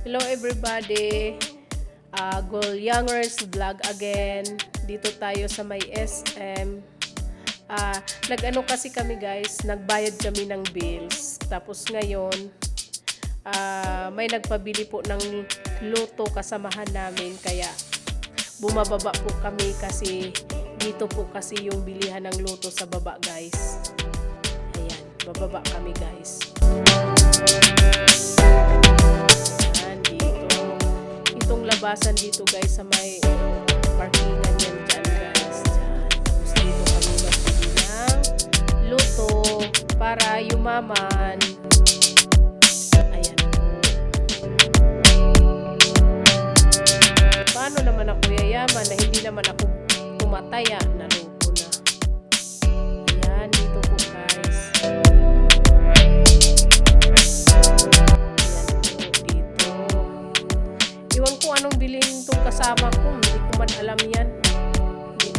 Hello everybody, Youngers Vlog again. Dito tayo sa may SM. Nag-ano kasi kami guys, nagbayad kami ng bills. Tapos ngayon, may nagpabili po ng luto kasamahan namin. Kaya bumababa po kami kasi dito po kasi yung bilihan ng luto sa baba guys. Ayan, bababa kami guys. Itong labasan dito guys sa may parkingan yan dyan guys. Tapos dito kami magbili ng luto para yumaman. Ayan po. Paano naman ako yayaman na hindi naman ako tumataya na luto na. Ayan, dito po guys. Iwan ko anong bilhin itong kasama ko. Hindi ko man alam yan.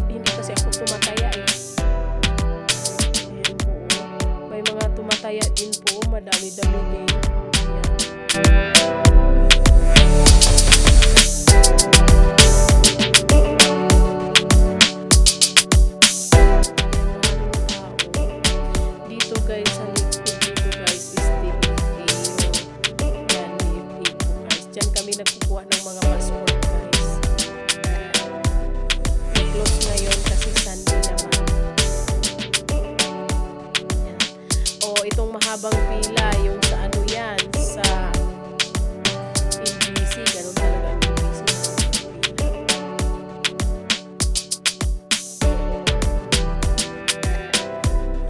Hindi kasi ako tumataya eh. Ayan po. May mga tumataya din po. Madami-dami din. Ayan. Dito guys, sa likod dito guys is DFA. Yan, DFA po guys. Diyan kami nagkukuha ng mga passport guys. I-close ngayon kasi Sunday naman. Yan. O itong mahabang pila, yung sa ano yan, sa NBC, ganun talaga ang NBC.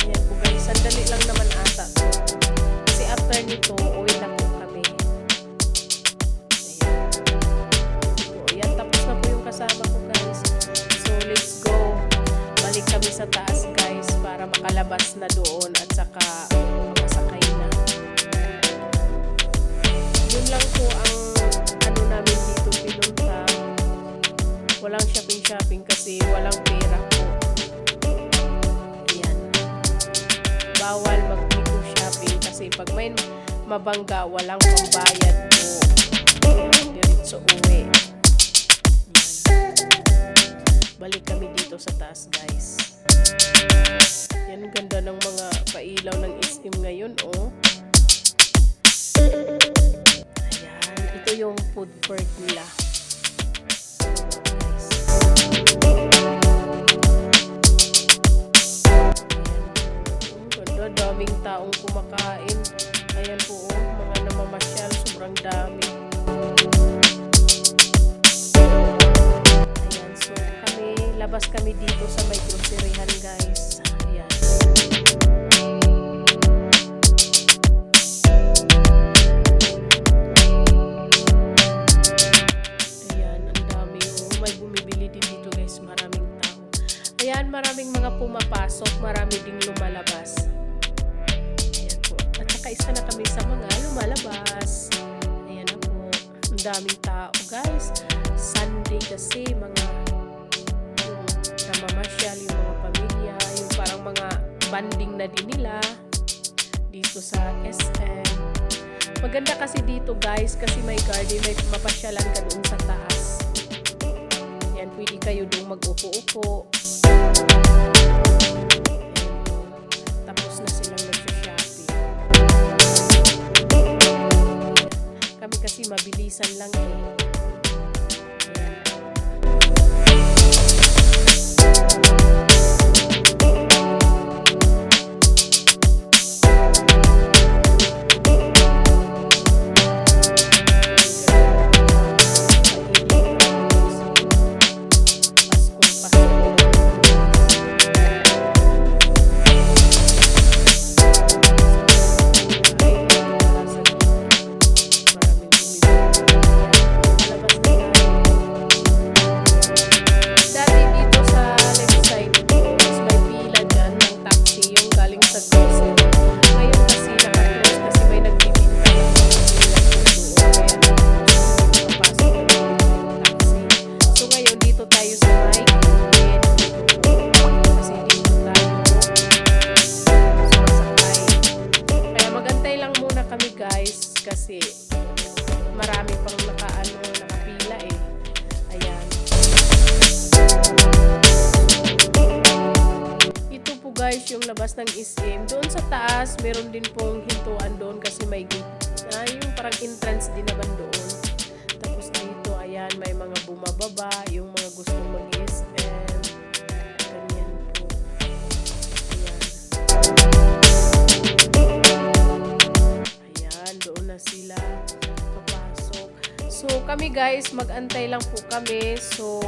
Ayan po guys, sandali lang naman ata. Kasi after nito, uwi na po kami. Ayan, tapos na po yung kasama ko guys. So let's go. Balik kami sa taas guys para makalabas na doon at saka makasakay na. Yun lang po ang ano namin dito pinunta. Walang shopping kasi walang pera po. Ayan. Bawal mag-video shopping kasi pag may mabangga walang pambayad po. Ayan, diretso uwi. Balik kami dito sa taas guys. Yan, ganda ng mga pailaw ng SM ngayon oh. Ayan, ito yung food court nila. Guys. Ayan, ganda, daming taong kumakain. Ayan po oh, mga namamasyal, sobrang dami. Labas kami dito sa may groceryhan guys. Ayan. Ayan, ang dami. May bumibili din dito guys. Maraming tao. Ayan, maraming mga pumapasok. Marami ding lumalabas. Ayan po. At saka isa na kami sa mga lumalabas. Ayan na po. Ang daming tao guys. Sunday kasi mga mamasyal yung mga pamilya, yung parang mga banding na din nila dito sa SM. Maganda kasi dito guys kasi may garden, may mapasyalan ka doon sa taas. Yan, pwede kayo doon mag-upo-upo. Tapos na silang nag-shopping. Kami kasi mabilisan lang eh. guys yung labas ng SM. Doon sa taas, meron din pong hintuan doon kasi may gate. Yung parang entrance din naman doon. Tapos dito, ayan, may mga bumababa, yung mga gustong mag-SM. Ganyan po. Ayan, doon na sila papasok. So, kami guys, mag-antay lang po kami. So,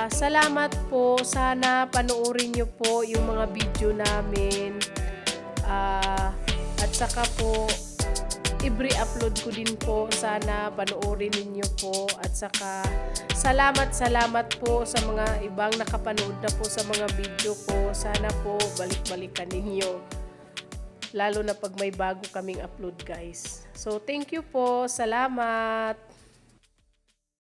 salamat po. Sana panoorin nyo po yung mga video namin. At saka po, i-upload ko din po. Sana panoorin ninyo po. At saka, salamat po sa mga ibang nakapanood na po sa mga video ko. Sana po balik-balikan ninyo. Lalo na pag may bago kaming upload guys. So, thank you po. Salamat.